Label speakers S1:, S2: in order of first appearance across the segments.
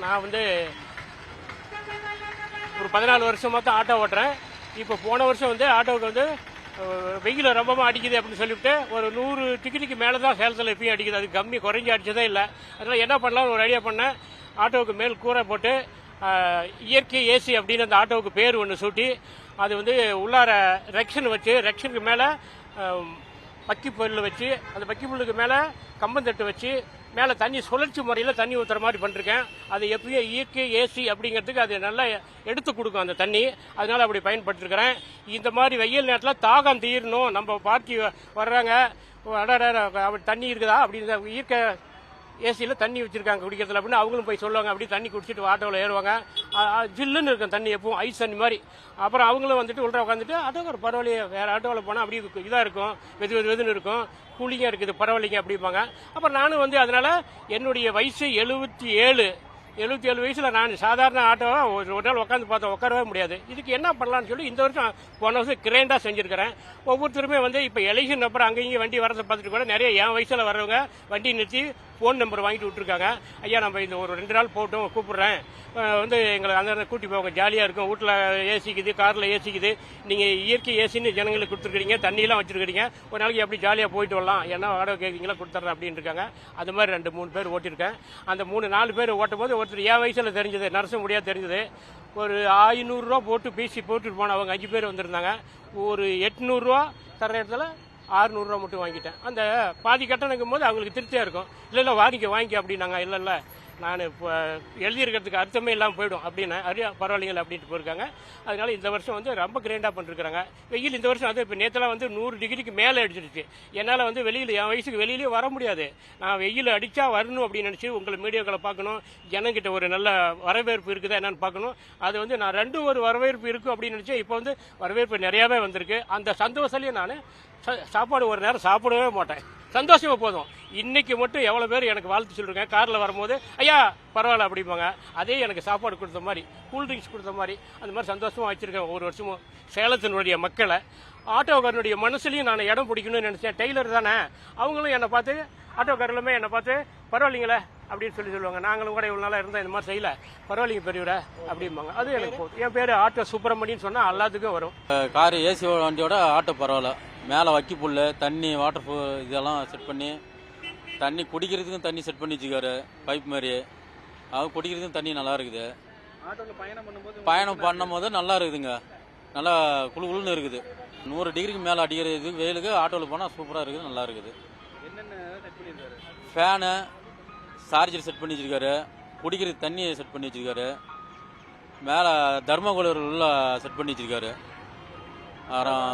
S1: நான் வந்து ஒரு 14 வருஷமாக தான் ஆட்டோ ஓட்டுறேன். இப்போ போன வருஷம் வந்து ஆட்டோவுக்கு வந்து வெயில் ரொம்பவும் அடிக்குது அப்படின்னு சொல்லிவிட்டு ஒரு 100 டிக்கெட்டுக்கு மேலே தான் சேலத்தில் எப்பயும் அடிக்குது. அது கம்மி குறைஞ்சி அடிச்சதே இல்லை. அதனால் என்ன பண்ணலாம்னு ஒரு ஐடியா பண்ணேன். ஆட்டோவுக்கு மேல் கூரை போட்டு இயற்கை ஏசி அப்படின்னு அந்த ஆட்டோவுக்கு பேர் ஒன்று சூட்டி அது வந்து உள்ளார ரெக்ஷன் வச்சு ரெக்ஷனுக்கு மேலே பக்கி புல் வச்சு அந்த பக்கி புல்லுக்கு மேலே கம்பந்தட்டு வச்சு மேலே தண்ணி சுழற்சி முறையில் தண்ணி ஊற்றுற மாதிரி பண்ணிருக்கேன். அது எப்பயும் இயற்கை ஏசி அப்படிங்கிறதுக்கு அது நல்லா எடுத்து கொடுக்கும் அந்த தண்ணி. அதனால் அப்படி பயன்படுத்திருக்கிறேன். இந்த மாதிரி வெயில் நேரத்தில் தாகம் தீரணும், நம்ம பார்ட்டி வர்றாங்க அப்படி தண்ணி இருக்குதா அப்படின்னு இயற்கை ஏசியில் தண்ணி வச்சுருக்காங்க குடிக்கிறதுல அப்படின்னு அவங்களும் போய் சொல்லுவாங்க. அப்படி தண்ணி குடிச்சிட்டு ஆட்டோவில் ஏறுவாங்க. ஜில்லுன்னு இருக்கும் தண்ணி, எப்பவும் ஐஸ் தண்ணி மாதிரி. அப்புறம் அவங்களும் வந்துட்டு உள்ள உட்காந்துட்டு ஆட்டோக்கார பரவாயில்லையே, வேறு ஆட்டோவில் போனால் அப்படி இதாக இருக்கும், வெதுன்னு இருக்கும், கூலிங்காக இருக்குது, பரவாயில்லைங்க அப்படிம்பாங்க. அப்புறம் நானும் வந்து அதனால் என்னுடைய வயசு 77 வயசில் நான் சாதாரண ஆட்டோவை ஒரு நாள் உட்காந்து பார்த்தேன், உட்காரவே முடியாது. இதுக்கு என்ன பண்ணலான்னு சொல்லி இந்த வருஷம் போன வருஷம் கிரேண்டாக செஞ்சுருக்கிறேன். ஒவ்வொருத்தருமே வந்து இப்போ எலெக்ஷன் அப்புறம் அங்கேயும் வண்டி வரதை பார்த்துட்டு கூட நிறைய என் வயசில் வர்றவங்க வண்டி நிறுத்தி ஃபோன் நம்பர் வாங்கிட்டு விட்டுருக்காங்க. ஐயா நம்ம இந்த ஒரு 2 நாள் போட்டோம், கூப்பிட்றேன், வந்து எங்களை அந்த கூட்டி போங்க, ஜாலியாக இருக்கும், வீட்டில் ஏசிக்குது, காரில் ஏசிக்குது, நீங்கள் இயற்கை ஏசின்னு ஜனங்களுக்கு கொடுத்துருக்கீங்க, தண்ணியெல்லாம் வச்சுருக்கீங்க, ஒரு நாளைக்கு எப்படி ஜாலியாக போயிட்டு வரலாம், என்ன வாடகை கேட்குறீங்களா கொடுத்துட்றேன் அப்படின்னு இருக்காங்க. அது மாதிரி 2-3 பேர் ஓட்டியிருக்கேன். அந்த 3-4 பேர் ஓட்டும் போது ஒருத்தர் என் வயசில் தெரிஞ்சது, நரச முடியாது தெரிஞ்சது, ஒரு 500 போட்டு பேசி போட்டுட்டு போன அவங்க 5 பேர் வந்திருந்தாங்க. ஒரு 800 தர இடத்துல 600 மட்டும் வாங்கிட்டேன். அந்த பாதி கட்டணங்கும் போது அவங்களுக்கு திருப்தியாக இருக்கும். இல்லை வாங்கிக்க அப்படின்னாங்க. இல்லை நான் இப்போ எழுதியிருக்கிறதுக்கு அர்த்தமே இல்லாமல் போயிடும் அப்படின்னு பரவாயில்லைங்களா அப்படின்ட்டு போயிருக்காங்க. அதனால இந்த வருஷம் வந்து ரொம்ப கிராண்டாக பண்ணிருக்கிறாங்க. வெயில் இந்த வருஷம் அது இப்போ நேற்றுலாம் வந்து 100 டிகிரிக்கு மேலே அடிச்சிருச்சு. என்னால் வந்து வெளியில் என் வயசுக்கு வெளியிலேயே வர முடியாது. நான் வெயில் அடித்தா வரணும் அப்படின்னு நினச்சி உங்களை மீடியாக்களை பார்க்கணும், ஜனங்கிட்ட ஒரு நல்ல வரவேற்பு இருக்குதா என்னன்னு பார்க்கணும். அது வந்து நான் 2 ஒரு வரவேற்பு இருக்கும் அப்படின்னு நினச்சேன். இப்போ வந்து வரவேற்பு நிறையாவே வந்திருக்கு. அந்த சந்தோஷத்துலேயும் நான் சாப்பாடு ஒரு நேரம் சாப்பிடவே மாட்டேன், சந்தோஷமா போதும். இன்னைக்கு மட்டும் எவ்வளோ பேர் எனக்கு வாழ்த்து சொல்லிருக்கேன். காரில் வரும்போது ஐயா பரவாயில்ல அப்படிம்பாங்க. அதே எனக்கு சாப்பாடு கொடுத்த மாதிரி, கூல்ட்ரிங்க்ஸ் கொடுத்த மாதிரி, அந்த மாதிரி சந்தோஷமாக வச்சுருக்கேன் ஒரு வருஷமும் சேலத்தினுடைய மக்களை. ஆட்டோக்காரனுடைய மனசுலையும் நான் இடம் பிடிக்கணும்னு நினச்சேன். டெய்லர் தானே, அவங்களும் என்னை பார்த்து, ஆட்டோக்காரர்களுமே என்னை பார்த்து பரவாயில்லைங்களே அப்படின்னு சொல்லுவாங்க. நாங்களும் கூட இவ்வளோ நாளாக இருந்தால் இந்த மாதிரி செய்யல, பரவாயில்லைங்க பெரியவரை அப்படிம்பாங்க. அது எனக்கு போதும். என் பேர் ஆட்டோ சுப்பிரமணியன் சொன்னால் எல்லாத்துக்கும் வரும்.
S2: காரு ஏசி வண்டியோட ஆட்டோ பரவாயில்ல. மேலே வக்கி புல், தண்ணி, வாட்டர் இதெல்லாம் செட் பண்ணி, தண்ணி குடிக்கிறதுக்கும் தண்ணி செட் பண்ணி வச்சுக்காரு, பைப் மாதிரி. அது குடிக்கிறதுக்கும் தண்ணி நல்லா இருக்குது. பயணம் பண்ணும்போது நல்லா இருக்குதுங்க, நல்லா குளுன்னு இருக்குது. 100 டிகிரிக்கு மேலே அடிக்கிறது வெயிலுக்கு ஆட்டோவில் போனால் சூப்பராக இருக்குது, நல்லா இருக்குது. ஃபேனு, சார்ஜர் செட் பண்ணி வச்சுருக்காரு, குடிக்கிறதுக்கு தண்ணி செட் பண்ணி வச்சுருக்காரு, மேலே தர்மகோலர் உள்ள செட் பண்ணி வச்சுருக்காரு. அப்புறம்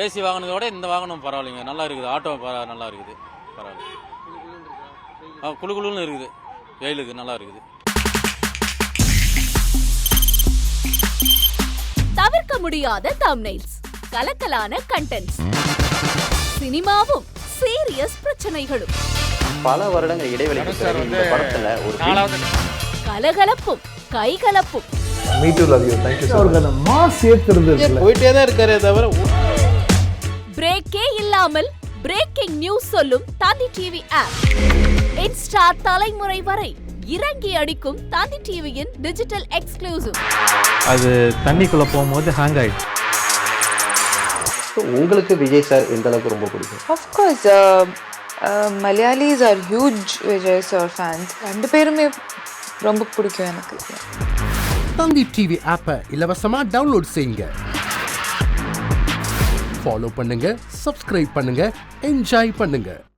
S2: ஏசி வாங்கினதோட இந்த வாகனம் பரவாயில்லைங்க, நல்லா இருக்குது. ஆட்டோ நல்லா இருக்குது, பரவாயில்ல. குளுன்னு இருக்குது, வெயிலுக்கு நல்லா இருக்குது.
S3: தவிர்க்க முடியாத தம்ப்நெயில்ஸ், கலக்கலான கண்டென்ட்ஸ், சினிமாவும் சீரியஸ் பிரச்சனைகளும்,
S4: பல வருடங்கள் இடைவெளிக்கு பிறகு இந்த படத்துல ஒரு
S3: கலகலப்பும் கைகலப்பும்.
S5: போயிட்டே தான் இருக்காரே தவிர
S3: பிரேக்கே இல்லாமல் பிரேக்கிங் நியூஸ் சொல்லும் தந்தி டிவி ஆப். இன்ஸ்டா தலைமுறை வரை இறங்கி அடிக்கும் தந்தி டிவியின் டிஜிட்டல் எக்ஸ்க்ளூசிவ்.
S6: அது தண்ணிக்குள்ள போகும்போது ஹேங் ஆயிடுச்சு.
S4: உங்களுக்கு விஜய் சார் எந்த அளவுக்கு ரொம்ப பிடிக்கும்?
S7: Of course, Malayalis are huge Vijay sir fans. 2 பேருமே ரொம்ப பிடிக்கும் எனக்கு.
S8: தந்தி டிவி ஆப்பை இலவசமா டவுன்லோட் செய்யுங்க, ஃபாலோ பண்ணுங்க, சப்ஸ்கிரைப் பண்ணுங்க, என்ஜாய் பண்ணுங்க.